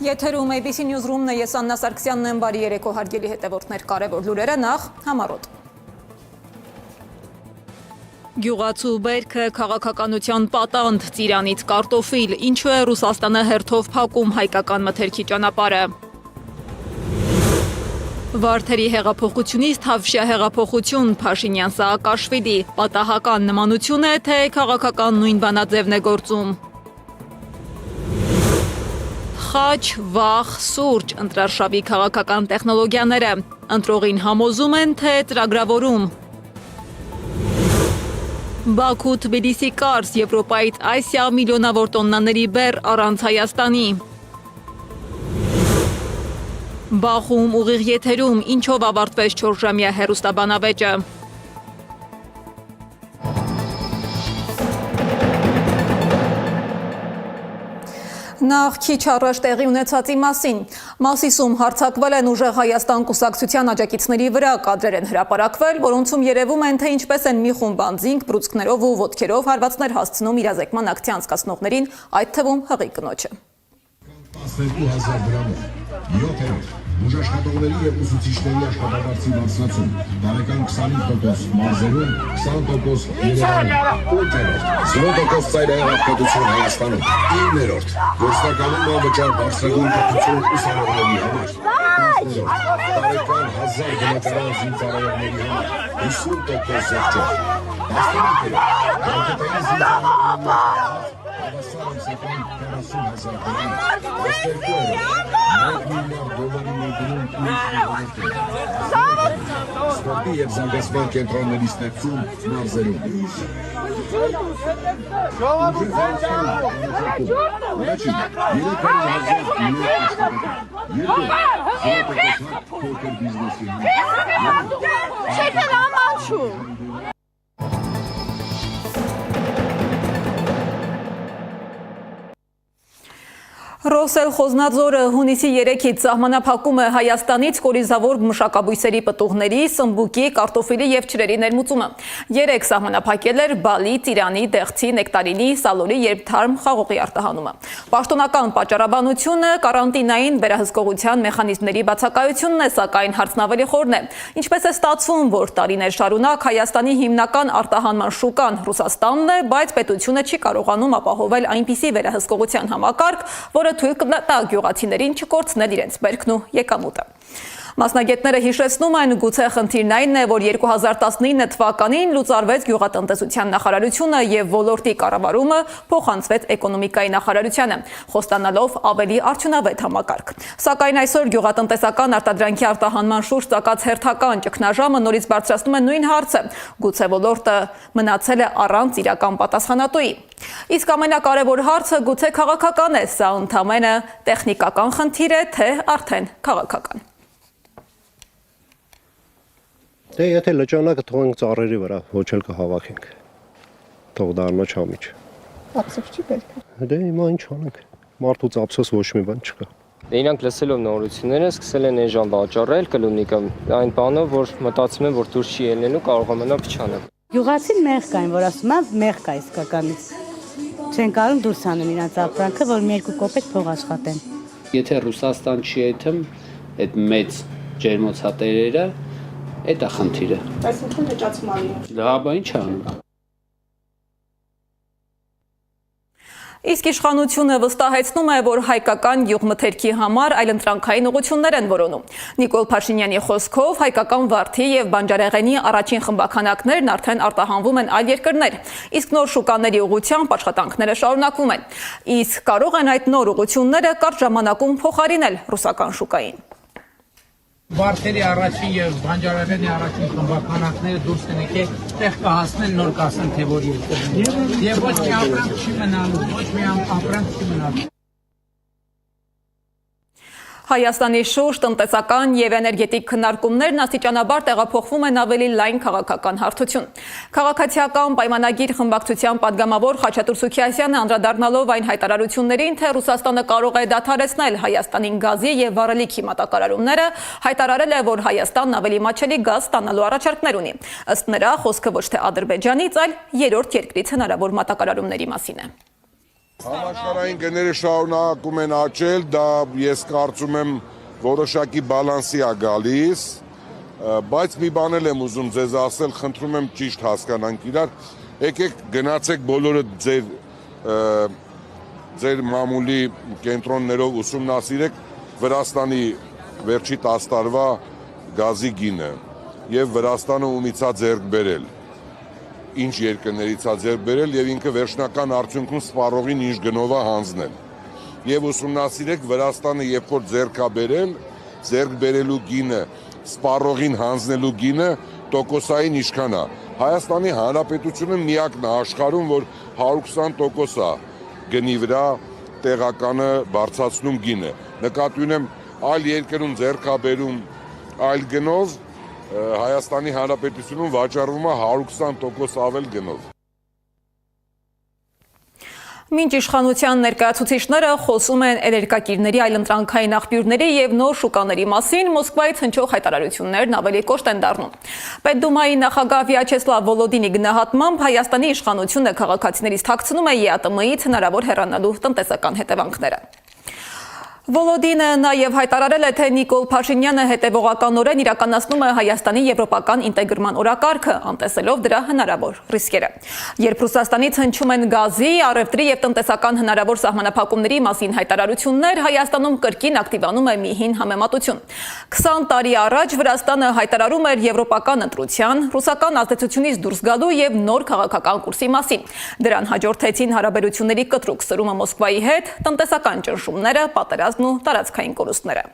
Եթերում ABC Newsroom-ն է, ես Աննա Սարգսյանն եմ, բարի երեկո հարգելի հետևորդներ, կարևոր լուրերը նախ համառոտ։ Գյուղացու բերքը քաղաքականության պատանդ, ծիրանից կարտոֆիլ, ինչու է Ռուսաստանը հերթով փակում հայկական մթերքի ճանապարհը։ Վարդերի հեղափոխությունից Թավշյա հեղափոխություն, Փաշինյան Սաակաշվիլի, պատահական նմանություն է, թե քաղաքական նույն բանաձևն է գործում։ Խաչ, վախ, սուրճ, ընտրարշավի քաղաքական տեխնոլոգիաները, ընտրողին համոզում են, թե ծրագրավորում։ Բաքու Թբիլիսի կարս, Եվրոպայից Ասիա միլիոնավոր տոննաների բեռ առանց Հայաստանի։ Բախում ուղիղ եթերում, ինչով ավարտվեց 4-ժամյա հեռուստաբանավեճը։ Նախ քիչ առաջ տեղի ունեցածի մասին։ Մասիսում հարձակվել են ուժեղ Հայաստան կուսակցության աջակիցների վրա, կադրեր են հրապարակվել, որոնցում երևում են, թե ինչպես են մի խումբ անձինք բռունցքներով ու ոտքերով հարվածներ հասցնում իրազեկման ակցիա անցկացնողներին, այդ թվում հղի կնոջը։ 12,000 դրամով, 7-րդ, բուժաշխատողների և ուսուցիչների աշխատավարձի բարձրացում, տարեկան 25%, մարզերում 20% Երևանում, 8-րդ, 0% ծայրահեղափոխություն Հայաստանում, 9-րդ, գործնականում անվճար բարձրագույն կրթություն ուսանողների համար, 10-րդ, տարեկան 1000 բնակարան զինծառայողների համար, 50% զեղչով, 11-րդ, կրթային զինծառայողների հավասար 40,000 դրամ, 12-րդ, 1 միլիարդ դոլարի ներդրում սպորտի և զարգացման կենտրոնների ստեղծում մարզերում։ Ռոսել Խոզնաձորը հունիսի 3-ից սահմանափակում է Հայաստանից կորիզավոր մշակաբույսերի պտուղների, սմբուկի, կարտոֆիլի և ջրերի ներմուծումը։ 3 սահմանափակել էր բալի, ծիրանի, դեղցի, նեկտարինի, սալորի և թարմ խաղողի արտահանումը։ Պաշտոնական պատճառաբանությունը կարանտինային վերահսկողության մեխանիզմների բացակայությունն է, սակայն հարցն ավելի խորն է։ Ինչպես է ստացվում, որ տարիներ շարունակ Հայաստանի հիմնական արտահանման շուկան Ռուսաստանն է, բայց պետությունը չի կարողանում ապահովել այնպիսի վերահսկողության համակարգ, որը թույլ կտա գյուղացիներին չկորցնել իրենց բերքն ու եկամուտը։ Մասնագետները հիշեցնում են, գուցե խնդիրն այն է, որ 2019 թվականին լուծարվեց գյուղատնտեսության նախարարությունը և ոլորտի կառավարումը փոխանցվեց էկոնոմիկայի նախարարությանը, խոստանալով ավելի արդյունավետ համակարգ։ Սակայն այսօր գյուղատնտեսական արտադրանքի արտահանման շուրջ ծագած հերթական ճգնաժամը նորից բարձրացնում է նույն հարցը, գուցե ոլորտը մնացել է առանց իրական պատասխանատուի։ Իսկ ամենակարևոր հարցը գուցե քաղաքական է, սա ընդամենը տեխնիկական խնդիր է, թե արդեն քաղաքական։ Դե եթե լճանակը թողենք ծառերի վրա, ոչ էլ կհավաքենք, թող դառնա չամիչ։ Ափսոս չի պետք։ Դե հիմա ինչ անենք, մարդուց ափսոս ոչ մի բան չկա։ Դե իրանք լսելով նորությունները սկսել են այն ժամ վաճառել կլունիկը, այն բանով, որ մտածում են, որ դուրս չի ելնելու, կարող ամենա փչանալ։ Գյուղացին մեղք կային, որ ասում են մեղք կա իսկականից։ Չեն կարող դուրս անեն իրանց ապրանքը, որ մի 2 կոպեկ փող աշխատեն։ Եթե Ռուսաստան չի այդմ այդ մեծ ջերմոցատերերը, այդ է խնդիրը։ Բայց ինքն լճացման է։ Դա բա ինչ անում։ Իսկ իշխանությունը վստահեցնում է, որ հայկական գյուղմթերքի համար այլընտրանքային ուղղություններ են որոնում։ Նիկոլ Փաշինյանի խոսքով հայկական վարդի և բանջարեղենի առաջին խմբաքանակներն արդեն արտահանվում են այլ երկրներ, իսկ նոր շուկաների ուղղությամբ աշխատանքները շարունակվում են։ Իսկ կարող են այդ նոր ուղղությունները կարճ ժամանակում փոխարինել ռուսական շուկային։ Վարդերի առաջին և բանջարեղենի առաջին խմբաքանակները դուրս կնեկել, տեղ կհասնեն նոր կասեն, թե որ երկրն է։ Եվ ոչ մի ապրանք չի մնալու, ոչ մի ապրանք չի մնալու։ Հայաստանի շուրջ տնտեսական և էներգետիկ քննարկումներն աստիճանաբար տեղափոխվում են ավելի լայն քաղաքական հարթություն։ Քաղաքացիական պայմանագիր խմբակցության պատգամավոր Խաչատուր Սուքիասյանը անդրադառնալով այն հայտարարություններին, թե Ռուսաստանը կարող է դադարեցնել Հայաստանին գազի և վառելիքի մատակարարումները, հայտարարել է, որ Հայաստանն ավելի մատչելի գազ ստանալու առաջարկներ ունի։ Ըստ նրա, խոսքը ոչ թե Ադրբեջանից, այլ երրորդ երկրից հնարավոր մատակարարումների մասին է։ Համաշխարհային գները շարունակում են աճել, դա ես կարծում եմ որոշակի բալանսի է գալիս, բայց մի բան էլ եմ ուզում ձեզ ասել, խնդրում եմ ճիշտ հասկանանք իրար, եկեք գնացեք բոլորը ձեր մամուլի կենտրոններով ուսումնասիրեք Վրաստանի վերջի 10 տարվա գազի գինը եւ Վրաստանը ումից է ձեռք բերել, ինչ երկրներից է ձեռք բերել եւ ինքը վերջնական արդյունքում սպառողին ինչ գնով է հանձնել։ Եվ ուսումնասիրեք Վրաստանը երբ որ ձեռք է բերել, ձեռք բերելու գինը, սպառողին հանձնելու գինը տոկոսային ինչքան է։ Հայաստանի Հանրապետությունը միակն է աշխարհում, որ 120% է գնի վրա տեղականը բարձրացնում գինը։ Նկատի ունեմ այլ երկրում ձեռք է բերում այլ գնով, Հայաստանի Հանրապետությունում վաճառվում է 120% ավել գնով։ Մինչ իշխանության ներկայացուցիչները խոսում են էներգակիրների այլընտրանքային աղբյուրների եւ նոր շուկաների մասին, Մոսկվայից հնչող հայտարարություններն ավելի կոշտ են դառնում։ Պետդումայի նախագահ Վիաչեսլավ Վոլոդինի գնահատմամբ Հայաստանի իշխանությունը քաղաքացիներից թաքցնում է ԵԱՏՄ-ից հնարավոր հեռանալու տնտեսական հետևանքները։ Վոլոդինը նաև հայտարարել է, թե Նիկոլ Փաշինյանը հետևողականորեն իրականացնում է Հայաստանի եվրոպական ինտեգրման օրակարգը, անտեսելով դրա հնարավոր ռիսկերը։ Երբ Ռուսաստանից հնչում են գազի, առևտրի եւ տնտեսական հնարավոր սահմանափակումների մասին հայտարարություններ, Հայաստանում կրկին ակտիվանում է մի հին համեմատություն։ 20 տարի առաջ Վրաստանը հայտարարում էր եվրոպական ընտրության, ռուսական ազդեցությունից դուրս գալու եւ նոր քաղաքական կուրսի մասին։ Դրան հաջորդեցին հարաբերությունների կտրուկ սրումը Մոսկվայի հետ, տնտեսական ճնշումները, պատերազմը ու տարածքային կորուստները։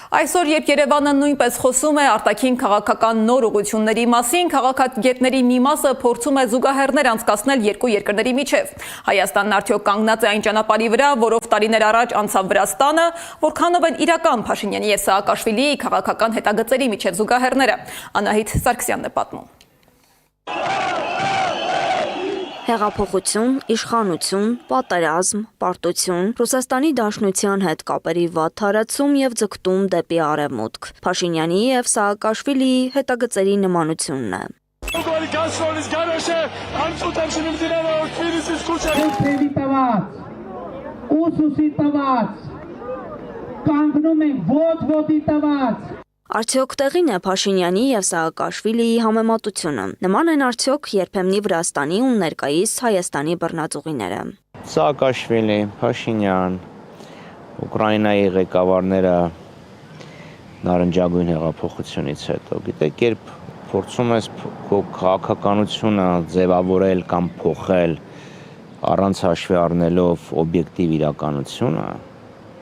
Այսօր, երբ Երևանը նույնպես խոսում է արտաքին քաղաքական նոր ուղղությունների մասին, քաղաքագետների մի մասը փորձում է զուգահեռներ անցկացնել երկու երկրների միջև։ Հայաստանն արդյոք կանգնած է այն ճանապարհի վրա, որով տարիներ առաջ անցավ Վրաստանը, որքանով են իրական Փաշինյանի եւ Սաակաշվիլիի քաղաքական հետագծերի միջև զուգահեռները։ Անահիտ Սարգսյանն է պատմում։ Հեղափոխություն, իշխանություն, պատերազմ, պարտություն, Ռուսաստանի Դաշնության հետ կապերի վատ հարացում եւ ձգտում դեպի արևմուտք։ Փաշինյանի եւ Սաակաշվիլիի հետագծերի նմանությունն է։ Արդյոք տեղին է Փաշինյանի եւ Սաակաշվիլիի համեմատությունը։ Նման են արդյոք երբեմնի Վրաստանի ու ներկայիս Հայաստանի բռնածուղիները։ Սաակաշվիլի, Փաշինյան, Ուկրաինայի ղեկավարները նարնջագույն հեղափոխությունից հետո, գիտեք, երբ փորձում ես քո քաղաքականությունը ձևավորել կամ փոխել առանց հաշվի առնելով օբյեկտիվ իրականությունը,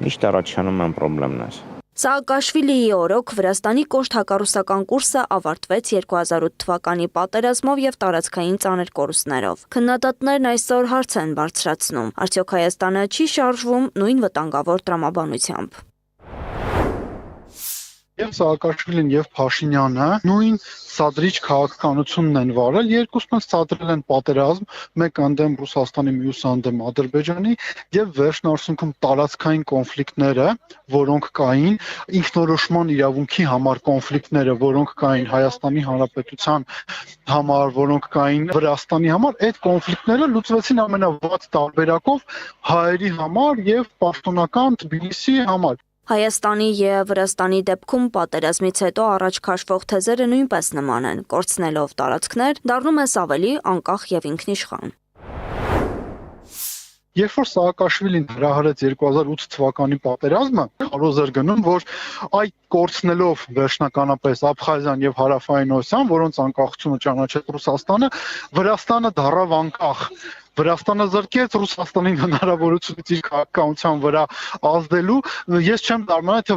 միշտ առաջանում են խնդիրներ։ Սաակաշվիլիի օրոք Վրաստանի կոշտ հակառուսական կուրսը ավարտվեց 2008 թվականի պատերազմով եւ տարածքային ծանր կորուստներով։ Քննադատներն այսօր հարց են բարձրացնում. արդյոք Հայաստանը չի շարժվում նույն վտանգավոր տրամաբանությամբ։ Եվ Սաակաշվիլին եւ Փաշինյանը նույն սադրիչ քաղաքականությունն են վարել, երկուսն սադրել են պատերազմ, մեկ անդեմ Ռուսաստանի, մյուս անդեմ Ադրբեջանի եւ վերջնարդյունքում տարածքային կոնֆլիկտները, որոնք կային, ինքնորոշման իրավունքի համար կոնֆլիկտները, որոնք կային Հայաստանի Հանրապետության համար, որոնք կային Վրաստանի համար, այդ կոնֆլիկտները լուծվեցին ամենավատ տարբերակով հայերի համար եւ պաշտոնական Թբիլիսիի համար։ Հայաստանի եւ Վրաստանի դեպքում պատերազմից հետո առաջ քաշվող թեզերը նույնպես նման են, կորցնելով տարածքներ, դառնում ես ավելի անկախ եւ ինքնիշխան։ Երբ որ Սաակաշվիլին հրահրեց 2008 թվականի պատերազմը, կարոզ էր գնում, որ այդ կորցնելով վերջնականապես Աբխազիան եւ Հարավային Օսիան, որոնց անկախությունը ճանաչեց Ռուսաստանը, Վրաստանը դառավ անկախ։ Վրաստանը զրկեց Ռուսաստանին հնարավորությունից իր քաղաքականության վրա ազդելու։ Ես չեմ դարմանա, թե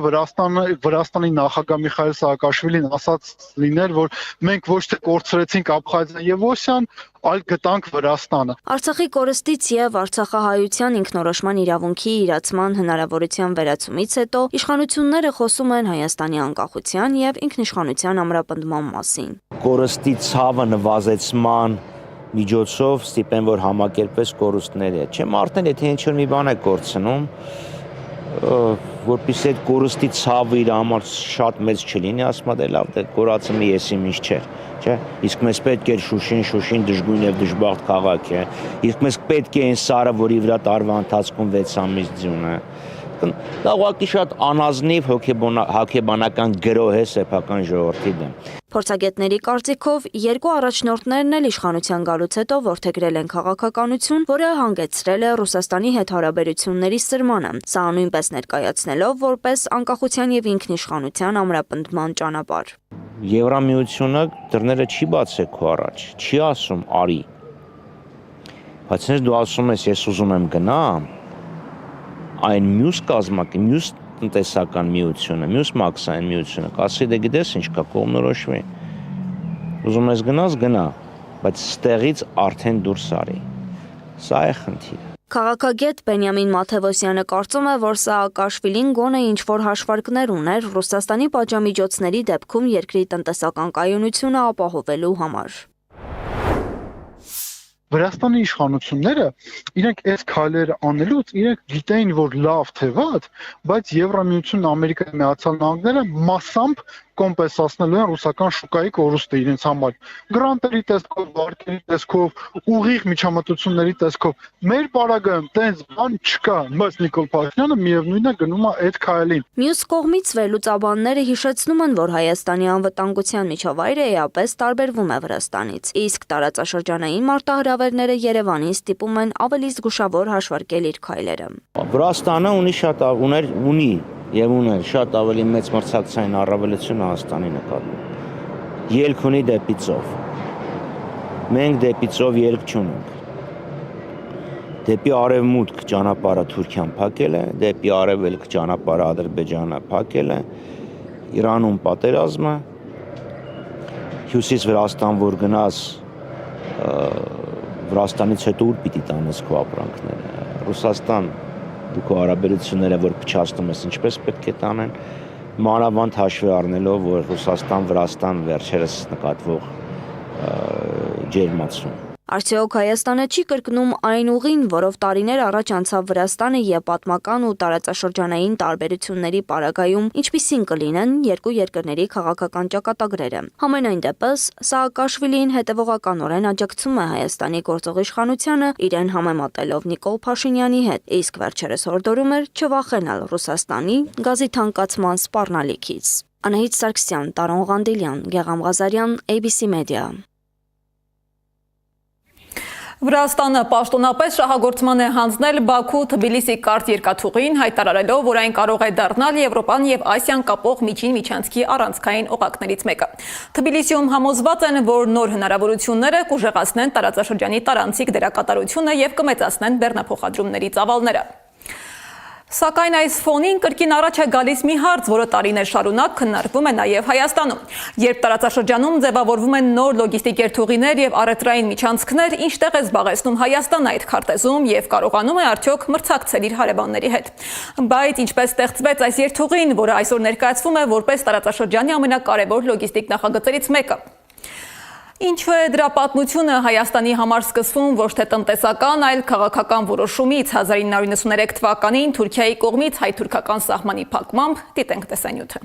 Վրաստանի նախագահ Միխայել Սաակաշվիլին ասաց լիներ, որ մենք ոչ թե կորցրեցինք Աբխազիան եւ Օսիան, այլ գտանք Վրաստանը։ Արցախի կորստից եւ Արցախահայության ինքնորոշման իրավունքի իրացման հնարավորության վերացումից հետո իշխանությունները խոսում են Հայաստանի անկախության եւ ինքնիշխանության ամրապնդման մասին։ Կորստի ցավը նվազեցման միջոցով ստիպեն, որ համակերպես կորուստները։ Չեմ արդեն, եթե ինչ-որ մի բան է կորցնում, որպեսզի այդ կորստի ցավը իր համար շատ մեծ չլինի, ասում եմ, լավ, դե կորածը մի եսի ինչ չէր, չէ՞։ Իսկ մեզ պետք է Շուշին դժգույն եւ դժբախտ քաղաք է։ Իսկ մեզ պետք է այն սարը, որի վրա տարվա ընթացքում 6 ամիս ձյուն է։ Դա ուղղակի շատ անազնիվ հոգեբանական գրոհ է սեփական ժողովրդի դեմ։ Փորձագետների կարծիքով երկու առաջնորդներն էլ իշխանության գալուց հետո որդեգրել են քաղաքականություն, որը հանգեցրել է Ռուսաստանի հետ հարաբերությունների սրմանը, սա նույնպես ներկայացնելով որպես անկախության եւ ինքնիշխանության ամրապնդման ճանապարհ։ Եվրամիությունը դռները չի բացել քո առաջ, չի ասում արի։ Բայց ես դու ասում ես ես ուզում եմ գնամ, այն մյուս կազմակերպ, մյուս տնտեսական միությունը, մյուս մաքսային միությունը, կասի դե գիտես ինչ կա, կողմնորոշվի։ Ուզում ես գնաս, գնա, բայց ստեղից արդեն դուրս արի։ Սա է խնդիրը։ Քաղաքագետ Բենյամին Մաթևոսյանը կարծում է, որ Սաակաշվիլին գոնե ինչ-որ հաշվարկներ ուներ Ռուսաստանի պատժամիջոցների դեպքում երկրի տնտեսական կայունությունը ապահովելու համար։ Վրաստանի իշխանությունները իրենք այս քայլերը անելուց իրենք գիտեին, որ լավ թե վատ, բայց Եվրամիությունն, Ամերիկայի Միացյալ Նահանգները մասամբ կոմպենսացնելու են ռուսական շուկայի կորուստը իրենց համար։ Գրանտերի տեսքով, վարկերի տեսքով, ուղիղ միջամտությունների տեսքով։ Մեր պարագայում տենց բան չկա, բայց Նիկոլ Փաշինյանը միևնույնն է գնում է այդ քայլին։ Մյուս կողմից վերլուծաբանները հիշեցնում են, որ Հայաստանի անվտանգության միջավայրը էապես տարբերվում է Վրաստանից, իսկ տարածաշրջանային մարտահրավերները Երևանին ստիպում են ավելի զգուշավոր հաշվարկել իր քայլերը։ Վրաստանը ունի եւ ուներ շատ ավելի մեծ մրցակցային առավելություն Հայաստանի նկատմամբ։ Ելք ունի դեպի ծով։ Մենք դեպի ծով ելք չունենք։ Դեպի արևմուտք ճանապարհը Թուրքիան փակել է, դեպի արևելք ճանապարհը Ադրբեջանը փակել է, Իրանում պատերազմը, հյուսիս Վրաստան որ գնաս, Վրաստանից հետո ուր պիտի տանես քո ապրանքները։ Ռուսաստան դուք հարաբերությունները որ փչացնում ես ինչպես պետք է տանեն, մանավանդ հաշվի առնելով, որ Ռուսաստան-Վրաստան վերջերս նկատվող ջերմացում։ Արդյոք Հայաստանը չի կրկնում այն ուղին, որով տարիներ առաջ անցավ Վրաստանը եւ պատմական ու տարածաշրջանային տարբերությունների պարագայում ինչպիսին կլինեն երկու երկրների քաղաքական ճակատագրերը։ Համենայն դեպս, Սաակաշվիլին հետևողականորեն աջակցում է Հայաստանի գործող իշխանությանը իրեն համեմատելով Նիկոլ Փաշինյանի հետ, իսկ վերջերս հորդորում էր չվախենալ Ռուսաստանի գազի թանկացման սպառնալիքից։ Անահիտ Սարգսյան, Տարոն Ղանդիլյան, Գեղամ Ղազարյան, ABC Media։ Վրաստանը պաշտոնապես շահագործման է հանձնել Բաքու-Թբիլիսի կարճ երկաթուղին, հայտարարելով, որ այն կարող է դառնալ Եվրոպան եւ Ասիան կապող միջին միջանցքի առանցքային օղակներից մեկը։ Թբիլիսիում համոզված են, որ նոր հնարավորությունները կուժեղացնեն տարածաշրջանի տարանցիկ դերակատարությունը եւ կմեծացնեն բեռնափոխադրումների ծավալները։ Սակայն այս ֆոնին կրկին առաջ է գալիս մի հարց, որը տարիներ շարունակ քննարկվում է նաև Հայաստանում։ Երբ տարածաշրջանում ձևավորվում են նոր լոգիստիկ երթուղիներ եւ առևտրային միջանցքներ, ինչտեղ է զբաղեցնում Հայաստանը այդ քարտեզում եւ կարողանում է արդյոք մրցակցել իր հարևանների հետ։ Բայց ինչպես ստեղծվեց այս երթուղին, որը այսօր ներկայացվում է որպես տարածաշրջանի ամենակարևոր լոգիստիկ նախագծերից մեկը։ Ինչու է դրա պատմությունը Հայաստանի համար սկսվում ոչ թե տնտեսական, այլ քաղաքական որոշումից 1993 թվականին Թուրքիայի կողմից հայ-թուրքական սահմանի փակմամբ, դիտենք տեսանյութը։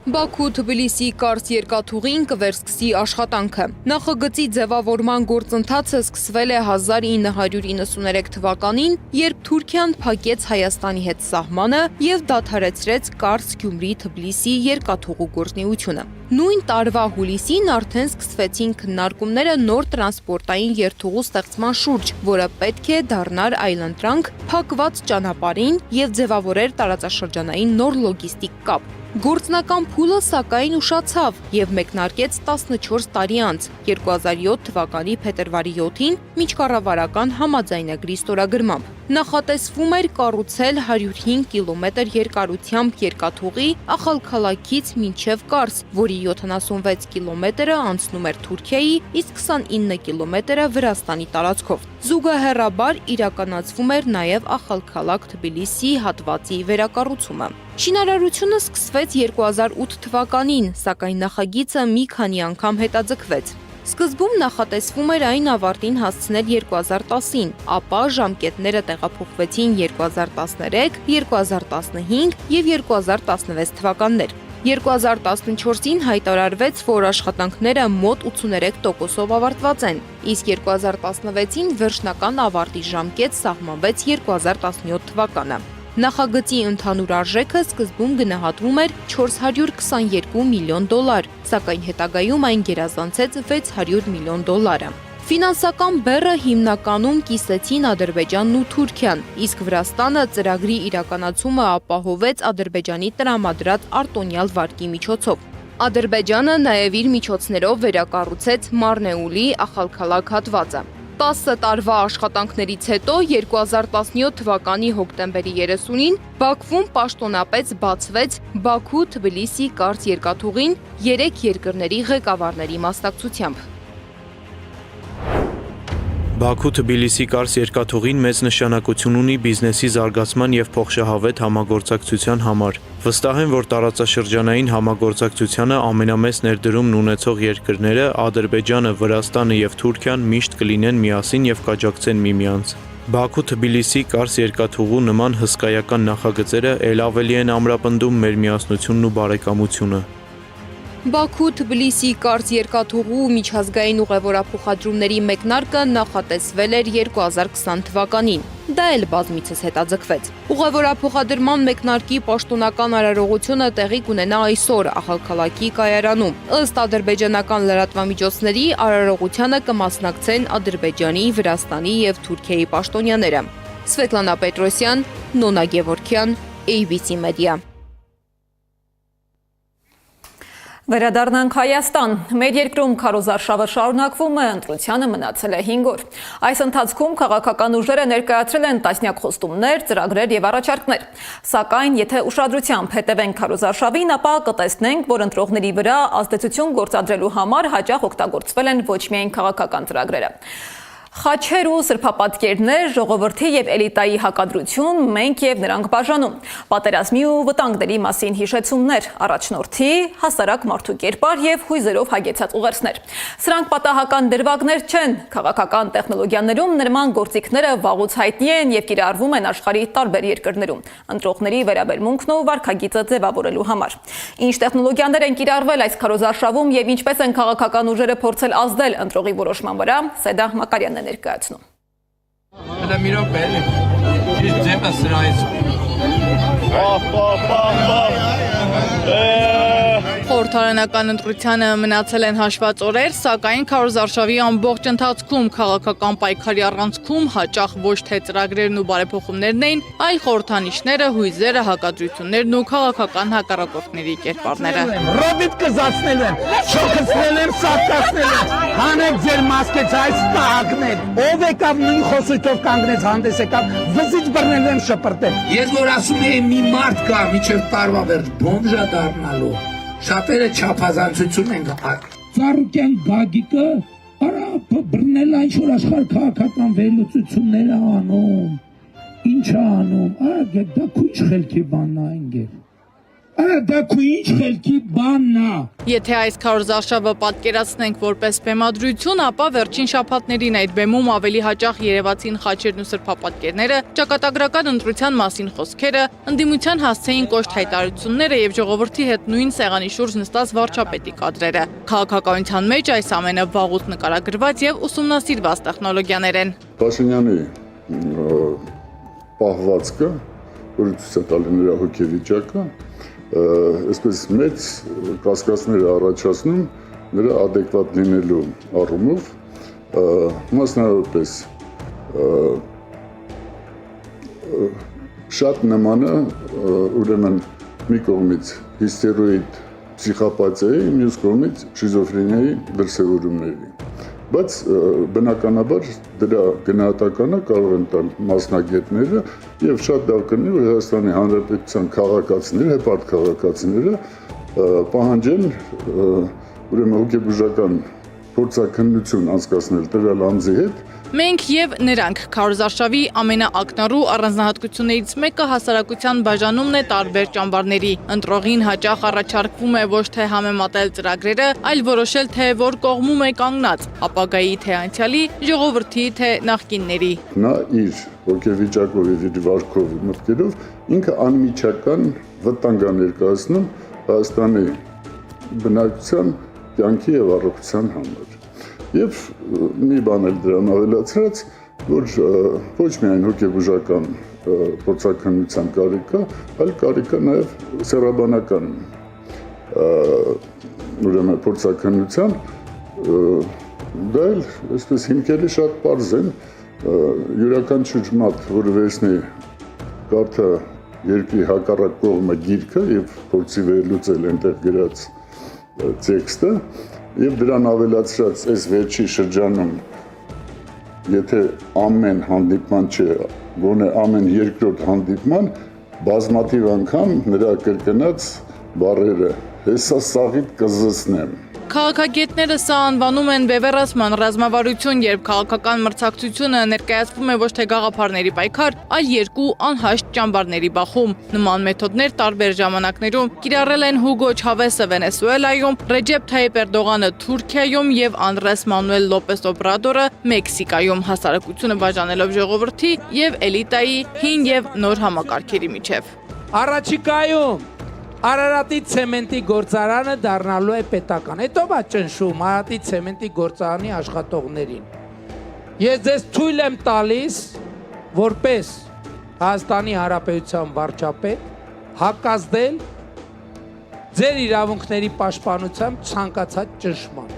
Բաքու-Թբիլիսի կարճ երկաթուղին կվերսկսի աշխատանքը։ Նախագծի ձևավորման գործընթացը սկսվել է 1993 թվականին, երբ Թուրքիան փակեց Հայաստանի հետ սահմանը եւ դադարեցրեց Կարս-Գյումրի-Թբիլիսի երկաթուղու գործունեությունը։ Նույն տարվա հուլիսին արդեն սկսվեցին քննարկումները նոր տրանսպորտային երթուղու ստեղծման շուրջ, որը պետք է դառնար այլընտրանք փակված ճանապարհին եւ ձևավորեր տարածաշրջանային նոր լոգիստիկ կապ։ Գործնական փուլը սակայն ուշացավ եւ մեկնարկեց 14 տարի անց, 2007 թվականի փետրվարի 7-ին միջկառավարական համաձայնագրի ստորագրմամբ։ Նախատեսվում էր կառուցել 105 կիլոմետր երկարությամբ երկաթուղի Ախալքալաքից մինչև Կարս, որի 76 կիլոմետրը անցնում էր Թուրքիայի, իսկ 29 կիլոմետրը Վրաստանի տարածքով։ Զուգահեռաբար իրականացվում էր նաև Ախալքալաք-Թբիլիսի հատվածի վերակառուցումը։ Շինարարությունը սկսվեց 2008 թվականին, սակայն նախագիծը մի քանի անգամ հետաձգվեց։ Սկզբում նախատեսվում էր այն ավարտին հասցնել 2010-ին, ապա ժամկետները տեղափոխվեցին 2013, 2015 եւ 2016 թվականներ։ 2014-ին հայտարարվեց, որ աշխատանքները մոտ 83%-ով ավարտված են, իսկ 2016-ին վերջնական ավարտի ժամկետ սահմանվեց 2017 թվականը։ Նախագծի ընդհանուր արժեքը սկզբում գնահատվում էր 422 միլիոն դոլար, սակայն հետագայում այն գերազանցեց 600 միլիոն դոլարը։ Ֆինանսական բեռը հիմնականում կիսեցին Ադրբեջանն ու Թուրքիան, իսկ Վրաստանը ծրագրի իրականացումը ապահովեց Ադրբեջանի տրամադրած արտոնյալ վարկի միջոցով։ Ադրբեջանը նաև իր միջոցներով վերակառուցեց Մարնեուլի Ախալքալակ հատվածը։ 10 տարվա աշխատանքներից հետո 2017 թվականի հոկտեմբերի 30-ին Բաքվում պաշտոնապես բացվեց Բաքու-Թբիլիսի կարճ երկաթուղին 3 երկրների ղեկավարների մասնակցությամբ։ Բաքու-Թբիլիսի կարճ երկաթուղին մեծ նշանակություն ունի բիզնեսի զարգացման եւ փոխշահավետ համագործակցության համար։ Վստահ եմ, որ տարածաշրջանային համագործակցությանը ամենամեծ ներդրումն ունեցող երկրները Ադրբեջանը, Վրաստանը եւ Թուրքիան միշտ կլինեն միասին եւ կաջակցեն միմյանց։ Բաքու-Թբիլիսի կարճ երկաթուղու նման հսկայական նախագծերը ել ավելի են ամրապնդում մեր միասնությունն ու բարեկամությունը։ Բաքու-Թբիլիսի կարճ երկաթուղու միջազգային ուղևորափոխադրումների մեկնարկը նախատեսվել էր 2020 թվականին։ Դա էլ բազմիցս հետաձգվեց։ Ուղևորափոխադրման մեկնարկի պաշտոնական արարողությունը տեղի կունենա այսօր Ախալքալակի կայարանում։ Ըստ ադրբեջանական լրատվամիջոցների արարողությանը կմասնակցեն Ադրբեջանի, Վրաստանի եւ Թուրքիայի պաշտոնյաները։ Սվետլանա Պետրոսյան, Նոնա Գևորգյան, ABC Media։ Վերադառնանք Հայաստան։ Մեր երկրում քարոզարշավը շարունակվում է, ընտրությանը մնացել է 5 օր։ Այս ընթացքում քաղաքական ուժերը ներկայացրել են տասնյակ խոստումներ, ծրագրեր եւ առաջարկներ։ Սակայն, եթե ուշադրությամբ հետևենք քարոզարշավին, ապա կտեսնենք, որ ընտրողների վրա ազդեցություն գործադրելու համար հաճախ օգտագործվել են ոչ միայն քաղաքական ծրագրերը։ Խաչեր ու սրբապատկերներ, ժողովրդի եւ էլիտայի հակադրություն, մենք եւ նրանք բաժանում, պատերազմի ու վտանգների մասին հիշեցումներ, առաջնորդի, հասարակ մարդու կերպար եւ հույզերով հագեցած ուղերձներ։ Սրանք պատահական դրվագներ չեն, քաղաքական տեխնոլոգիաներում նման գործիքները վաղուց հայտնի են եւ կիրառվում են աշխարհի տարբեր երկրներում, ընտրողների վերաբերմունքն ու վարքագիծը ձևավորելու համար։ Ինչ տեխնոլոգիաներ են կիրառվել այս քարոզարշավում եւ ինչպես են քաղաքական ուժերը փորձել ազդել ընտրողի որոշման վրա, Սեդա Մակարյանն ներկայացնում։ Հələ մի րոպե էլի։ Ճիշտ ձևը սրայից։ Խորհրդարանական ընտրությանը մնացել են հաշված օրեր, սակայն քարոզարշավի ամբողջ ընթացքում քաղաքական պայքարի առանցքում հաճախ ոչ թե ծրագրերն ու բարեփոխումներն էին, այլ խորհրդանիշները, հույզերը, հակադրություններն ու քաղաքական հակառակորդների կերպարները։ Ռոբիտ կզացնել եմ, շոքացնել եմ, սատկացնել եմ, հանեք ձեր մասկեց այս տահակներ, ով եկավ նույն խոսույթով կանգնեց հանդես եկավ, վզիչ բռնել եմ շպրտել։ Ես որ ասում եմ մի մարդ կա, միջև տարվա վերջ բոմժա դառնալու, շատերը չափազանցություն են գտար։ Ծառուկյան Գագիկը արապ բռնել այն որ աշխարհ քաղաքական վերլուծություններ անում։ Ինչ անում, դա քույչ խելքի բանն է ինգեր։ Դա քույչ խելքի բանն է։ Եթե այս քարոզարշավը պատկերացնենք որպես բեմադրություն, ապա վերջին շաբաթներին այդ բեմում ավելի հաճախ երևացին խաչերն ու սրբապատկերները, ճակատագրական ընտրության մասին խոսքերը, ընդդիմության հասցեին կոշտ հայտարարությունները եւ ժողովրդի հետ նույն սեղանի շուրջ նստած վարչապետի կադրերը։ Քաղաքականության մեջ այս ամենը վաղուց նկարագրված եւ ուսումնասիրված տեխնոլոգիաներ են։ Փաշինյանի պահվածքը, որը ցույց է տալի նրա հոգեվիճակը, այսպես մեծ կասկածներ առաջացնում նրա adekvat լինելու առումով, մասնավորապես շատ նման է ուրեմն մի կողմից հիստերոիդ պսիխոպաթիայի, մյուս կողմից շիզոֆրենիայի դրսևորումների։ Բայց բնականաբար դրա գնահատականը կարող են տալ մասնագետները եւ շատ լավ կլինի, որ Հայաստանի Հանրապետության քաղաքացիները, հեպարտ քաղաքացիները պահանջեն ուրեմն հոգեբուժական փորձաքննություն անցկացնել տվյալ անձի հետ Մենք եւ նրանք քարոզարշավի ամենաակնառու առանձնահատկություններից մեկը հասարակության բաժանումն է տարբեր ճամբարների։ Ընտրողին հաճախ առաջարկվում է ոչ թե համեմատել ծրագրերը, այլ որոշել թե որ կողմում է կանգնած, ապագայի թե անցյալի, ժողովրդի թե նախկինների։ Նա իր ոգեվիճակով եւ իր վարքով մտքերով ինքը անմիջական վտանգ է ներկայացնում Հայաստանի բնակչության կյանքի եւ առողջության համար։ Եվ մի բան էլ դրան ավելացրած, որ ոչ միայն հոգեբուժական փորձաքննության կարիք կա, այլ կարիք կա նաեւ սեռաբանական ուրեմն փորձաքննության, դա էլ այսպես հիմքերի շատ պարզ են, յուրաքանչյուր մարդ, որը վերցնի կարդա երկրի հակառակ կողմը գիրքը եւ փորձի վերլուծել այնտեղ գրած տեքստը եւ դրան ավելացրած այս վերջի շրջանում եթե ամեն հանդիպման չէ, գոնե ամեն երկրորդ հանդիպման բազմաթիվ անգամ նրա կրկնած բառերը հեսա սաղիթ կզսնեմ։ Քաղաքագետները սա անվանում են բևեռացման ռազմավարություն, երբ քաղաքական մրցակցությունը ներկայացվում է ոչ թե գաղափարների պայքար, այլ երկու անհաշտ ճամբարների բախում։ Նման մեթոդներ տարբեր ժամանակներում կիրառել են Հուգո Չավեսը Վենեսուելայում, Ռեջեփ Թայիփ Էրդողանը Թուրքիայում եւ Անդրես Մանուել Լոպես Օբրադորը Մեքսիկայում, հասարակությունը բաժանելով ժողովրդի եւ էլիտայի հին եւ նոր համակարգերի միջև։ Առաջիկայում Արարատի ցեմենտի գործարանը դառնալու է պետական։ Հետո բա ճնշում Արարատի ցեմենտի գործարանի աշխատողներին։ Ես ձեզ թույլ եմ տալիս, որպես Հայաստանի Հանրապետության վարչապետ, հակազդել ձեր իրավունքների պաշտպանությամբ ցանկացած ճնշման։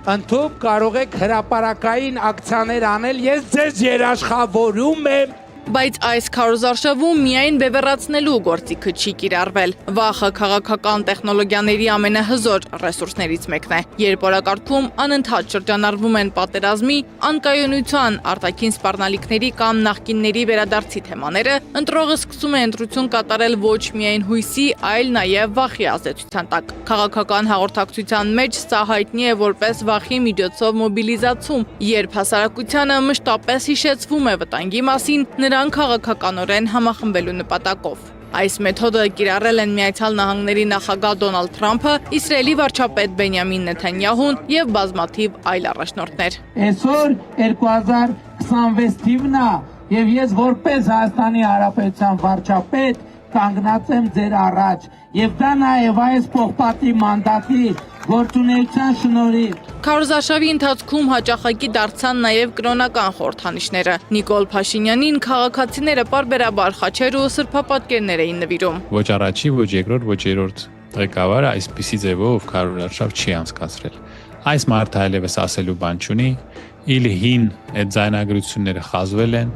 Ընդհանուր կարող եք հրապարակային ակցիաներ անել, ես ձեզ երաշխավորում եմ։ Բայց այս քարոզարշավում միայն բևեռացնելու գործիքը չի կիրառվել։ Վախը քաղաքական տեխնոլոգիաների ամենահզոր ռեսուրսներից մեկն է։ Երբ օրակարգում անընդհատ շրջանառվում են պատերազմի, անկայունության, արտաքին սպառնալիքների կամ նախկինների վերադարձի թեմաները, ընտրողը սկսում է ընտրություն կատարել ոչ միայն հույսի, այլ նաև վախի ազդեցության տակ։ Քաղաքական հաղորդակցության մեջ սա հայտնի է որպես վախի միջոցով մոբիլիզացում, երբ հասարակությանը մշտապես հիշեցվում է վտանգի մասին, նրան քաղաքականորեն համախմբելու նպատակով։ Այս մեթոդը կիրառել են Միացյալ Նահանգների նախագահ Դոնալդ Թրամփը, Իսրայելի վարչապետ Բենյամին Նեթանյահուն եւ բազմաթիվ այլ առաջնորդներ։ Այսօր 2026 թիվն է եւ ես որպես Հայաստանի Հանրապետության վարչապետ կանգնած եմ ձեր առաջ եւ դա նաեւ այս պողպատի մանդատի գործունեության շնորհիվ։ Քարոզարշավի ընթացքում հաճախակի դարձան նաև կրոնական խորհրդանիշները։ Նիկոլ Փաշինյանին քաղաքացիները պարբերաբար խաչեր ու սրբապատկերներ էին նվիրում։ Ոչ առաջի, ոչ երկրորդ, ոչ երրորդ ղեկավարը այսպիսի ձևով քարոզարշավ չի անցկացրել։ Այս մարդը այլևս ասելու բան չունի, իլ հին այդ ձայնագրությունները խազվել են,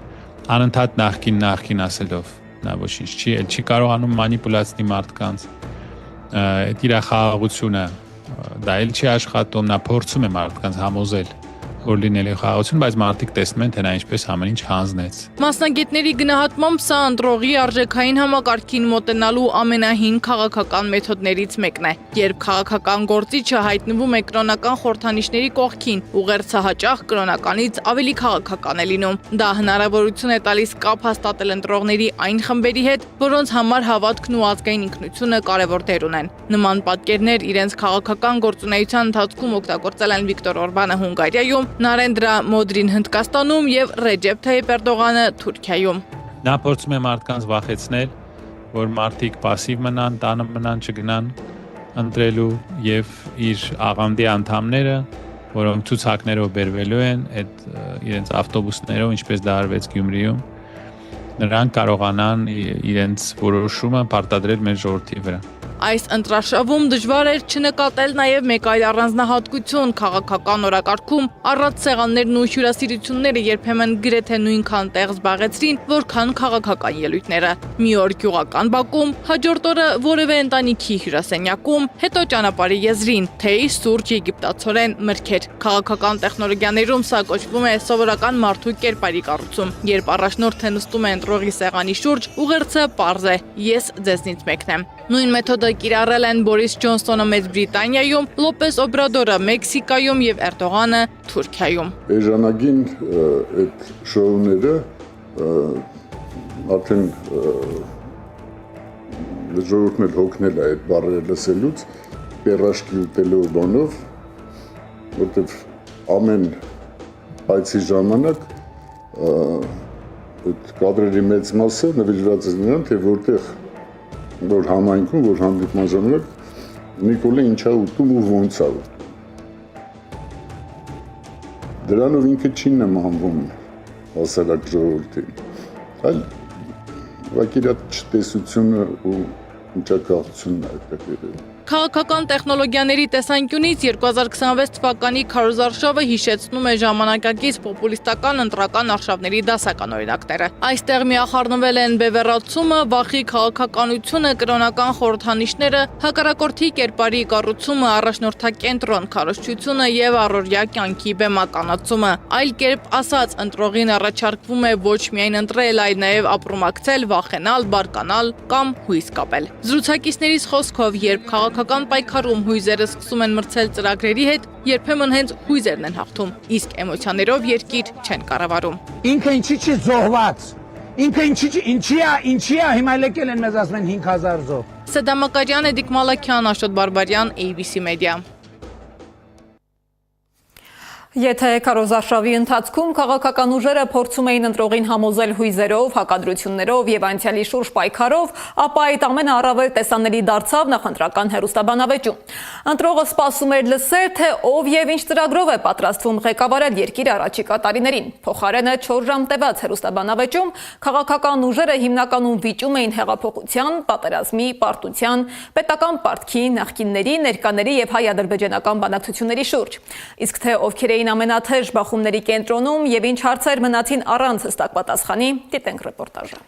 անընդհատ նախքին ասելով նա ոչինչ չի, էլ չի կարողանում մանիպուլացնի մարդկանց։ Այդ իր խաղաղությունը դա էլ չի աշխատում, նա փորձում է մարդկանց համոզել, որ լինելու խաղաղություն, բայց մարդիկ տեսնում են, թե նա ինչպես ամեն ինչ հանձնեց։ Մասնագետների գնահատմամբ սա ընտրողի արժեքային համակարգին մոտենալու ամենահին քաղաքական մեթոդներից մեկն է։ Երբ քաղաքական գործիչը հայտնվում է կրոնական խորհրդանիշների կողքին, ուղերձը հաճախ կրոնականից ավելի քաղաքական է լինում։ Դա հնարավորություն է տալիս կապ հաստատել ընտրողների այն խմբերի հետ, որոնց համար հավատքն ու ազգային ինքնությունը կարևոր դեր ունեն։ Նման պատկերներ իրենց քաղաքական գործունեության ընթացքում օգտագործել են Վիկտոր Օրբանը Հունգարիայում, Նարենդրա Մոդրին Հնդկաստանում եւ Ռեջեփ Թայիփ Էրդողանը Թուրքիայում։ Նա փորձում է մարդկանց վախեցնել, որ մարդիկ пассив մնան, տանը մնան, չգնան ընտրելու եւ իր աղանդի անդամները, որոնք ցուցակներով բերվելու են այդ իրենց ավտոբուսներով, ինչպես դա արվեց Գյումրիում, նրանք կարողանան իրենց որոշումը պարտադրել մեր ժողովրդի վրա։ Այս ընտրաշավում դժվար էր չնկատել նաև մեկ այլ առանձնահատկություն քաղաքական օրակարգում առատ սեղաններն ու հյուրասիրությունները երբեմն գրեթե նույնքան տեղ զբաղեցրին, որքան քաղաքական ելույթները։ Մի օր գյուղական բակում, հաջորդ օրը որևէ ընտանիքի հյուրասենյակում, հետո ճանապարհի եզրին, թեյ, սուրճ, եգիպտացորեն, մրգեր։ Քաղաքական տեխնոլոգիաներում սա կոչվում է սովորական մարդու կերպարի կառուցում։ Երբ առաջնորդը նստում է ընտրողի սեղանի շուրջ, ուղերձը պարզ է՝ ես ձեզնից մեկն եմ։ Նույն մեթոդը կիրառել են Բորիս Ջոնսոնը Մեծ Բրիտանիայում, Լոպես Օբրադորը Մեքսիկայում եւ Էրդողանը Թուրքիայում։ Էժանագին այդ շոուները արդեն ժողովուրդն էլ հոգնել է այդ բառերը լսելուց, պերաշկի ուտելով բանով, որտեղ ամեն այցի ժամանակ այդ կադրերի մեծ մասը նվիրված է նրան, թե որ համայնքում, որ հանդիպման ժամանակ Նիկոլը ինչա ուտում ու ոնց է ուտում։ Դրանով ինքը չի նմանվում հասարակ ժողովրդին, այլ վակիրատ չտեսությունը ու ինչակաղությունն է այդտեղ երևում։ Քաղաքական տեխնոլոգիաների տեսանկյունից 2026 թվականի քարոզարշավը հիշեցնում է ժամանակակից պոպուլիստական ընտրական արշավների դասական օրինակները։ Այստեղ միախառնվել են բևեռացումը, վախի քաղաքականությունը, կրոնական խորհրդանիշները, հակառակորդի կերպարի կառուցումը, առաջնորդակենտրոն քարոզչությունը եւ առօրյա կյանքի բեմականացումը։ Այլ կերպ ասած, ընտրողին առաջարկվում է ոչ միայն ընտրել, այլ նաեւ ապրումակցել, վախենալ, բարկանալ կամ հույս կապել։ Զրուցակիցներից խոսքով, երբ քաղաքական պայքարում հույզերը սկսում են մրցել ծրագրերի հետ, երբեմն հենց հույզերն են հաղթում, իսկ էմոցիաներով երկիր չեն կառավարում։ Ինքը ինչի չի զոհված։ Ինքը ինչի է հիմա եկել են մեզ ասում են 5000 զոհ։ Սեդամ Մակարյան, Էդիկ Մալաքյան, Աշոտ Բարբարյան, ABC Media։ Եթե քարոզարշավի ընթացքում քաղաքական ուժերը փորձում էին ընտրողին համոզել հույզերով, հակադրություններով եւ անցյալի շուրջ պայքարով, ապա այդ ամենը առավել տեսանելի դարձավ նախընտրական հեռուստաբանավեճում։ Ընտրողը սպասում էր լսել, թե ով եւ ինչ ծրագրով է պատրաստվում ղեկավարել երկիրը առաջիկա տարիներին։ Փոխարենը 4 ժամ տևած հեռուստաբանավեճում քաղաքական ուժերը հիմնականում վիճում էին հեղափոխության, պատերազմի, պարտության, պետական պարտքի, նախկինների, ներկաների եւ հայ-ադրբեջանական բանակցությունների շուրջ։ Իսկ թե ովքեր ամենաթեժ բախումների կենտրոնում եւ ինչ հարցեր մնացին առանց հստակ պատասխանի, դիտենք ռեպորտաժը։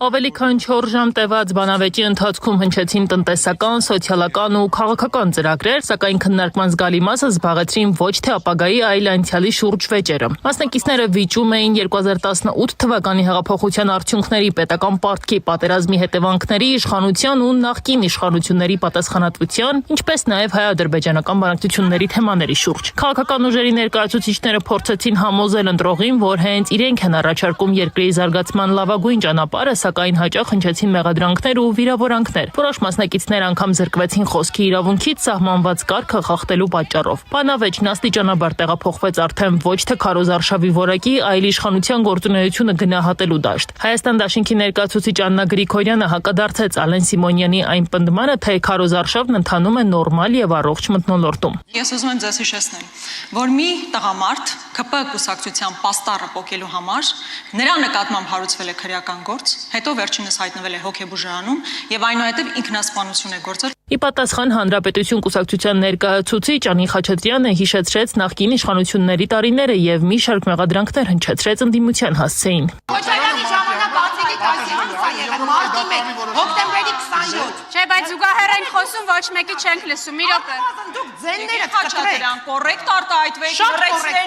Ավելի քան 4 ժամ տևած բանավեճի ընթացքում հնչեցին տնտեսական, սոցիալական ու քաղաքական ծրագրեր, սակայն քննարկման զգալի մասը զբաղեցրին ոչ թե ապագայի, այլ անցյալի շուրջ վեճերը։ Մասնակիցները վիճում էին 2018 թվականի հեղափոխության արդյունքների, պետական պարտքի, պատերազմի հետևանքների, իշխանության ու նախկին իշխանությունների պատասխանատվության, ինչպես նաև հայ-ադրբեջանական բանակցությունների թեմաների շուրջ։ Քաղաքական ուժերի ներկայացուցիչները փորձեցին համոզել ընտրողին, որ հենց իրենք են առաջարկում երկրի զարգացման լավագույն ճանապարհը, սակայն հաճախ հնչեցին մեղադրանքներ ու վիրավորանքներ։ Որոշ մասնակիցներ անգամ զրկվեցին խոսքի իրավունքից սահմանված կարգը խախտելու պատճառով։ Բանավեճն աստիճանաբար տեղափոխվեց արդեն ոչ թե քարոզարշավի որակի, այլ իշխանության գործունեությունը գնահատելու դաշտ։ Հայաստան դաշինքի ներկայացուցիչ Աննա Գրիգորյանը հակադարձեց Ալեն Սիմոնյանի այն պնդմանը, թե քարոզարշավն ընթանում է նորմալ եւ առողջ մթնոլորտում։ Ես ուզում եմ ձեզ հիշեցնել, որ մի տղամարդ ԿՊ կուսակցության պաստառը պոկելու համար նրա նկատմամբ հարուցվել է քրեական գործ, հետո վերջինս հայտնվել է հոգեբուժարանում եւ այնուհետեւ ինքնասպանություն է գործել։ Ի պատասխան Հանրապետություն կուսակցության ներկայացուցիչ Անի Խաչատրյանը հիշեցրեց նախկին իշխանությունների տարիները եւ մի շարք մեղադրանքներ հնչեցրեց ընդդիմության հասցեին։ Քոչարյանի ժամանակ ացիկի կասյանսա եղել մարտի 1, հոկտեմբերի 27։ Չէ, բայց զուգահեռ այն խոսում ոչ մեկի չենք լսում։ Մի րոպե։ Դուք ձենները կտրեք։ Կոռեկտ արտահայտվեք,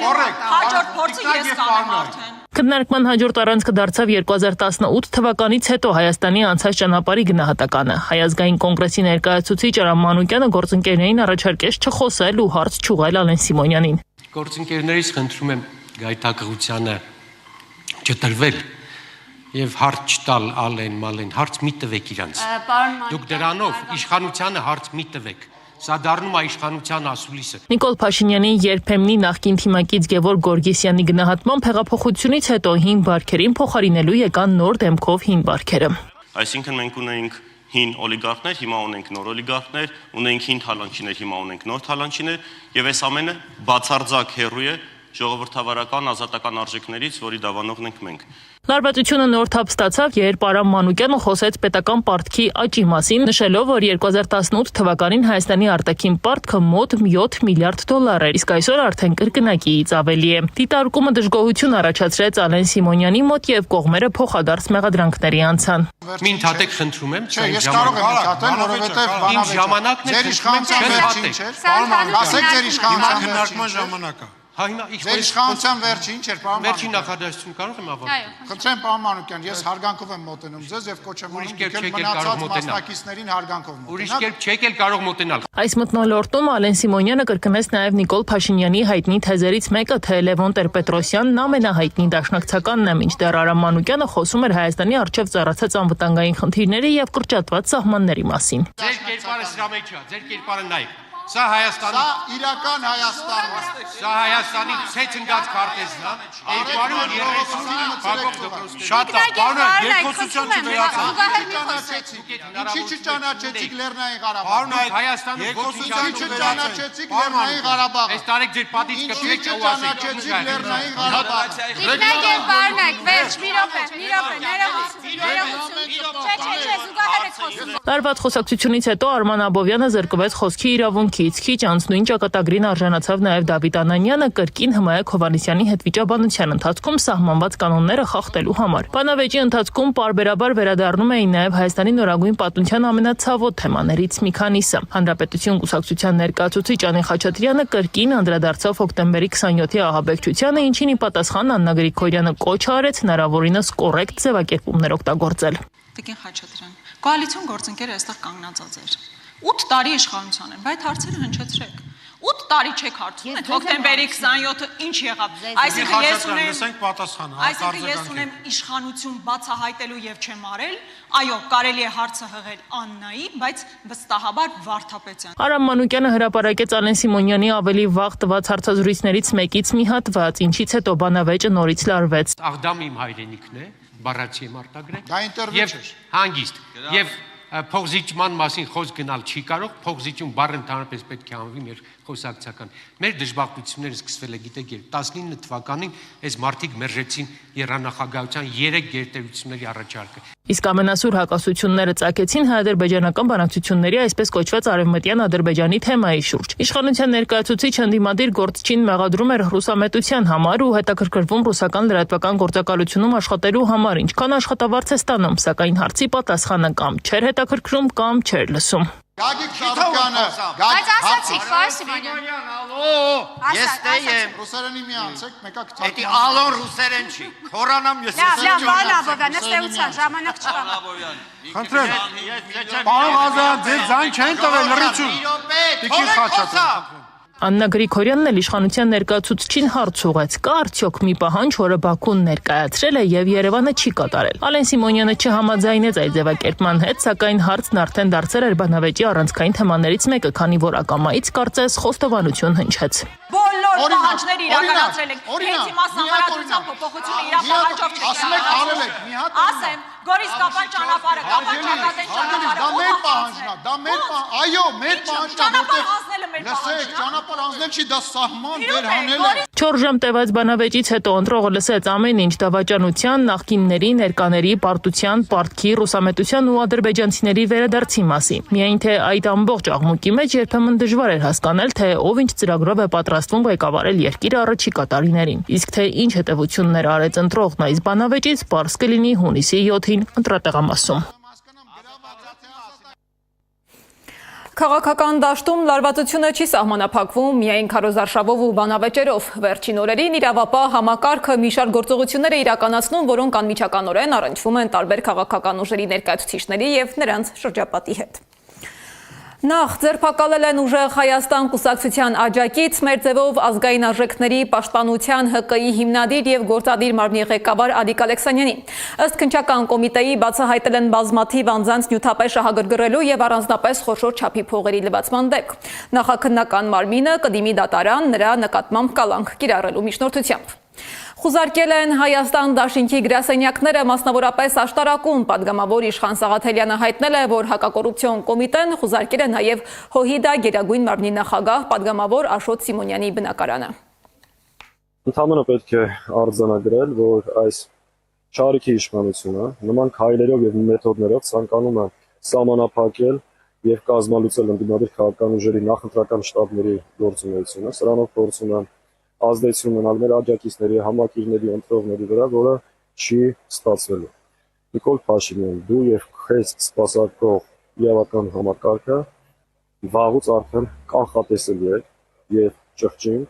կոռեկտ։ Հաջորդ փորձը ես կանեմ արդեն։ Քննարկման հաջորդ առանցքը դարձավ 2018 թվականից հետո Հայաստանի անցած ճանապարհի գնահատականը։ Հայ ազգային կոնգրեսի ներկայացուցիչ Արամ Մանուկյանը գործընկերներին առաջարկեց չխոսել ու հարց չուղղել Ալեն Սիմոնյանին։ Գործընկերներից խնդրում եմ գայթակղությանը չտրվել եւ հարց չտալ Ալեն Մալեն, հարց մի տվեք իրանց։ Դուք դրանով իշխանությանը հարց մի տվեք։ Սա դառնում է իշխանության ասուլիսը։ Նիկոլ Փաշինյանի երբեմնի նախկին թիմակից Գևորգ Գորգիսյանի գնահատմամբ հեղափոխությունից հետո հին բարքերին փոխարինելու եկան նոր դեմքով հին բարքերը։ Այսինքն մենք ունենք հին օլիգարխներ, հիմա ունենք նոր օլիգարխներ, ունենք հին թալանչիներ, հիմա ունենք նոր թալանչիներ, եւ այս ամենը բացարձակ հեռու է ժողովրդավարական ազատական արժեքներից, որի դավանողն ենք մենք։ Լարվածությունը նոր թափ ստացավ, երբ Արամ Մանուկյանը խոսեց պետական պարտքի աճի մասին, նշելով, որ 2018 թվականին Հայաստանի արտաքին պարտքը մոտ 7 միլիարդ դոլար էր, իսկ այսօր արդեն կրկնակիից ավելի է։ Դիտարկումը դժգոհություն առաջացրեց Ալեն Սիմոնյանի մոտ եւ կողմերը փոխադարձ մեղադրանքների անցան։ Մի ընդհատեք խնդրում եմ, չէ, ես կարող եմ ընդհատել, որովհետեւ իմ ժամանակն է, ձեր իշխանության վերջին չէ։ Ասեք ձեր իշխանության քննարկման ժամանակը։ Ձեր իշխանության վերջին ինչ էր, պարոն Վերջին նախադասություն կարող եմ ավարտել։ Խնդրեմ, պարոն Մանուկյան, ես հարգանքով եմ մոտենում ձեզ եւ կոչ եմ անում դուք մնացած մասնակիցներին հարգանքով մոտենալ։ Ուրիշ կերպ չեք էլ կարող մոտենալ։ Այս մթնոլորտում Ալեն Սիմոնյանը կրկնեց նաև Նիկոլ Փաշինյանի հայտնի թեզերից մեկը, թե Լևոն Տեր-Պետրոսյանն ամենահայտնի դաշնակցականն է, մինչդեռ Արամ Մանուկյանը խոսում էր Հայաստանի առջև ծառացած անվտանգային խնդիրների եւ կրճատված սահմանների մասին։ Ձեր կերպարը սրա մեջ է, ձեր կերպարը նայեք։ Սա Հայաստանի, սա իրական Հայաստանն է։ Սա Հայաստանի ցեց ընկած քարտեզն է։ 230 փակող դպրոցներ։ Շատ լավ, պարոն, երկխոսություն չվերացեք։ Ինչի չճանաչեցիք Լեռնային Ղարաբաղը։ Պարոն, Հայաստանը երկխոսություն չճանաչեցիք Լեռնային Ղարաբաղը։ Այս տարեք ձեր պատից կտրեք ու ասեք։ Չճանաչեցիք Լեռնային Ղարաբաղը։ Տիկնագեր Վարնակ, վերջ, մի րոպե, ներողություն։ Չէ, զուգահեռ եք խոսում։ Լարված խոսակցությունից հետո Արման Աբովյանը զրկվեց խոսքի իրավունքից։ Քիչ անց նույն ճակատագրին արժանացավ նաև Դավիթ Անանյանը կրկին Հմայակ Հովհաննիսյանի հետ վիճաբանության ընթացքում սահմանված կանոնները խախտելու համար։ Բանավեճի ընթացքում պարբերաբար վերադառնում էին նաև Հայաստանի նորագույն պատմության ամենացավոտ թեմաներից մի քանիսը։ Հանրապետություն կուսակցության ներկայացուցիչ Անի Խաչատրյանը կրկին անդրադարձավ հոկտեմբերի 27-ի ահաբեկչությանը, ինչին ի պատասխան Աննա Գրիգորյանը կոչ արեց հնարավորինս կոռեկտ ձևակերպումներ օգտագործել։ Տիկին Խաչատրյան, կոալիցիոն գործընկերը այստեղ կանգնած է։ 8 տարի իշխանության են, բայց հարցերը հնչեցրեք։ 8 տարի չեք հարցում, այդ հոկտեմբերի 27-ը ինչ եղավ։ Այսինքն ես ունեմ իշխանություն բացահայտելու եւ չեմ արել։ Այո, կարելի է հարցը հղել Աննայի, բայց վստահաբար Վարդապետյան։ Արամ Մանուկյանը հրապարակեց Ալեն Սիմոնյանի ավելի վաղ տված հարցազրույցներից մեկից մի հատված, ինչից հետո բանավեճը նորից լարվեց։ Աղդամ իմ հայրենիքն է, բառացի եմ արտագրել։ Դա ինտերվյու չէ։ Հանգիստ եւ փողզիջման մասին խոսք գնալ չի կարող, փողզիջում բառը ընդհանրապես պետք է անվի մեր խոսակցական։ Մեր դժբախտությունները սկսվել է գիտեք երբ 19 թվականին այս մարտիկ մերժեցին երանախագահության 3 գերտերությունների առաջարկը։ Իսկ ամենասուր հակասությունները ծագեցին հայ-ադրբեջանական բանակցությունների այսպես կոչված արևմտյան Ադրբեջանի թեմայի շուրջ։ Իշխանության ներկայացուցիչ ընդդիմադիր գործչին մեղադրում էր ռուսամետության համար ու հետաքրքրվում ռուսական լրատվական գործակալությունում աշխատելու համար, ինչքան աշխատավարձ է ստանում, սակայն հարցի պատասխանը կամ չէր հետաքրքրում, կամ չէր լսում։ Գագիկ Շարուկյանը, բայց ասացիք, պարոն Սիմոնյան։ Ես դեմ ռուսերենի մի անցեք, մեկա կթարգմանեմ։ Էդի ալոն ռուսերեն չի։ Խորանամ ես։ Լավ, պարոն Աբովյան, ըստեղության ժամանակ չկա։ Խնդրեմ։ Պարոն Ղազարյան, ձեր ձայն չեն տվել լրություն։ Տիկին Խաչատրյան։ Աննա Գրիգորյանն էլ իշխանության ներկայացուցչին հարց ուղեց. կա արդյոք մի պահանջ, որը Բաքուն ներկայացրել է եւ Երևանը չի կատարել։ Ալեն Սիմոնյանը չհամաձայնեց այդ ձևակերպման հետ, սակայն հարցն արդեն դարձել էր բանավեճի առանցքային թեմաներից մեկը, քանի որ ակամայից կարծես խոստովանություն հնչեց։ Բոլոր պահանջները իրականացրել եք։ Հենց իմա համարացության փոփոխությունը իր պահանջով չեք։ Ասում եք արել եք, մի հատ ասեմ, Գորիս Կապան ճանապարհը, Կապան Ճակատեն ճանապարհը։ Դա մեր պահանջն է, դա մեր այո, մեր պահանջն է, ճանապարհ անցնելը մեր պահանջն է։ Լսեք, ճանապարհ անցնել չի, դա սահման վերհանել է։ 4 ժամ տևած բանավեճից հետո ընտրողը լսեց ամեն ինչ դավաճանության, նախկինների, ներկաների, պարտության, պարտքի, ռուսամետության ու ադրբեջանցիների վերադարձի մասին։ Միայն թե այդ ամբողջ աղմուկի մեջ երբեմն դժվար էր հասկանալ, թե ով ինչ ծրագրով է պատրաստվում ղեկավարել երկիրը առաջիկա տարիներին։ Իսկ թե ինչ հետևություններ արեց ընտրողն այս բանավեճից, պարզ կլինի հունիսի 7-ին ընտրատեղամասում։ Քաղաքական դաշտում լարվածությունը չի սահմանափակվում միայն քարոզարշավով ու բանավեճերով։ Վերջին օրերին իրավապահ համակարգը մի շարք գործողություններ է իրականացնում, որոնք անմիջականորեն առնչվում են տարբեր քաղաքական ուժերի ներկայացուցիչների եւ նրանց շրջապատի հետ։ Նախ ձերբակալել են ուժեղ Հայաստան կուսակցության աջակից մեր ձևով ազգային արժեքների պաշտպանության ՀԿ-ի հիմնադիր եւ գործադիր մարմնի ղեկավար Ալիկ Ալեքսանյանին։ Ըստ քննչական կոմիտեի բացահայտել են բազմաթիվ անձանց նյութապես շահագրգռելու եւ առանձնապես խոշոր չափի փողերի լվացման դեպք։ Նախաքննական մարմինը կդիմի դատարան նրա նկատմամբ կալանք կիրառելու միջնորդությամբ։ Խուզարկել են Հայաստան դաշինքի գրասենյակները, մասնավորապես աշտարակում պատգամավոր Իշխան Սաղաթելյանը հայտնել է, որ հակակոռուպցիոն կոմիտեն խուզարկել է նաև ՀՅԴ Գերագույն մարմնի նախագահ պատգամավոր Աշոտ Սիմոնյանի բնակարանը։ Ընդհանրապես պետք է արձանագրել, որ այս շարքի իշխանությունը նման քայլերով եւ մեթոդներով ցանկանում է սահմանափակել եւ կազմալուծել ընդդիմադիր քաղաքական ուժերի նախընտրական շտաբների գործունեությունը, սրանով փորձում են ազդեցություն ունենալ մեր աջակիցների, համակիրների, ընտրողների վրա, որը չի ստացվելու։ Նիկոլ Փաշինյան, դու եւ քեզ սպասարկող իրավական համակարգը վաղուց արդեն կանխատեսելի է եւ ճղճին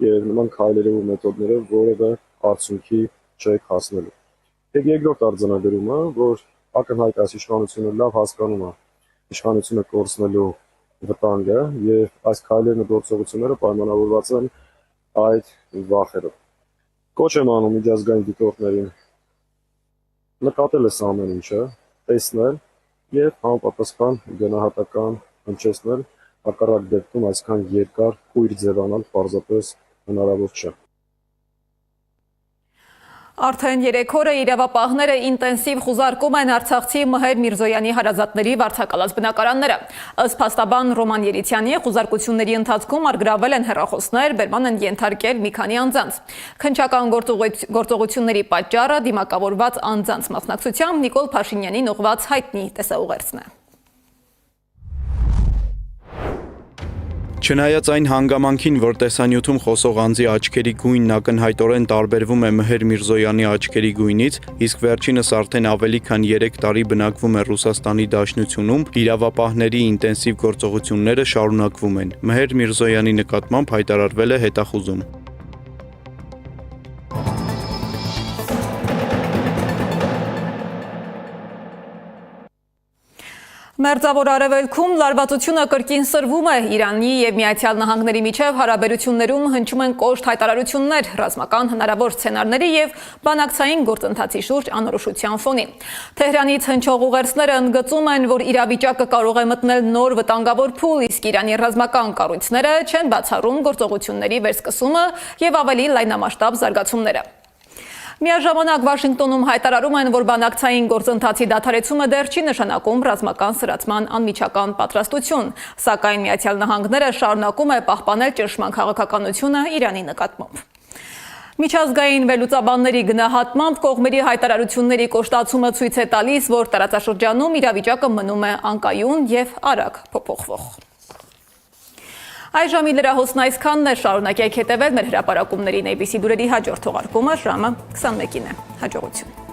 եւ նման քայլերով ու մեթոդներով որևէ արդյունքի չեք հասնելու։ Եվ երկրորդ արձանագրումը, որ ակնհայտ այս իշխանությունը լավ հասկանում է իշխանությունը կորցնելու վտանգը եւ այս քայլերն ու գործողությունները պայմանավորված են այդ վախերով։ Կոչ եմ անում միջազգային դիտորդներին նկատել այս ամեն ինչը, տեսնել եւ համապատասխան գնահատական հնչեցնել, հակառակ դեպքում այսքան երկար կույր ձևանալ պարզապես հնարավոր չէ։ Արդեն 3 օրը իրավապահները ինտենսիվ խուզարկում են արցախցի Մհեր Միրզոյանի հարազատների վարձակալած բնակարանները։ Ըստ փաստաբան Ռոման Երիցյանի, խուզարկությունների ընթացքում արգրավել են հեռախոսներ, բերման են ենթարկել մի քանի անձանց։ Քննչական գործողությունների պատճառը դիմակավորված անձանց մասնակցությամբ Նիկոլ Փաշինյանին ուղղված հայտնի տեսաուղերձն է։ Չնայած այն հանգամանքին, որ տեսանյութում խոսող անձի աչքերի գույնն ակնհայտորեն տարբերվում է Մհեր Միրզոյանի աչքերի գույնից, իսկ վերջինս արդեն ավելի քան 3 տարի բնակվում է Ռուսաստանի Դաշնությունում, իրավապահների ինտենսիվ գործողությունները շարունակվում են։ Մհեր Միրզոյանի նկատմամբ հայտարարվել է հետախուզում։ Մերձավոր Արևելքում լարվածությունը կրկին սրվում է։ Իրանի եւ Միացյալ Նահանգների միջև հարաբերություններում հնչում են կոշտ հայտարարություններ, ռազմական հնարավոր սցենարների եւ բանակցային գործընթացի շուրջ անորոշության ֆոնին։ Թեհրանից հնչող ուղերձները ընդգծում են, որ իրավիճակը կարող է մտնել նոր վտանգավոր փուլ, իսկ Իրանի ռազմական կառույցները չեն բացառում գործողությունների վերսկսումը եւ ավելի լայնամասշտաբ զարգացումները։ Միաժամանակ Վաշինգտոնում հայտարարում են, որ բանակցային գործընթացի դադարեցումը դեռ չի նշանակում ռազմական սրացման անմիջական պատրաստություն, սակայն Միացյալ Նահանգները շարունակում է պահպանել ճնշման քաղաքականությունը Իրանի նկատմամբ։ Միջազգային վերլուծաբանների գնահատմամբ կողմերի հայտարարությունների կոշտացումը ցույց է տալիս, որ տարածաշրջանում իրավիճակը մնում է անկայուն եւ արագ փոփոխվող։ Այժմ լրահոսն այսքանն է, շարունակեք հետևել մեր հրապարակումներին ABC լուրերի հաջորդ թողարկումը ժամը 21-ին է։ Հաջողություն։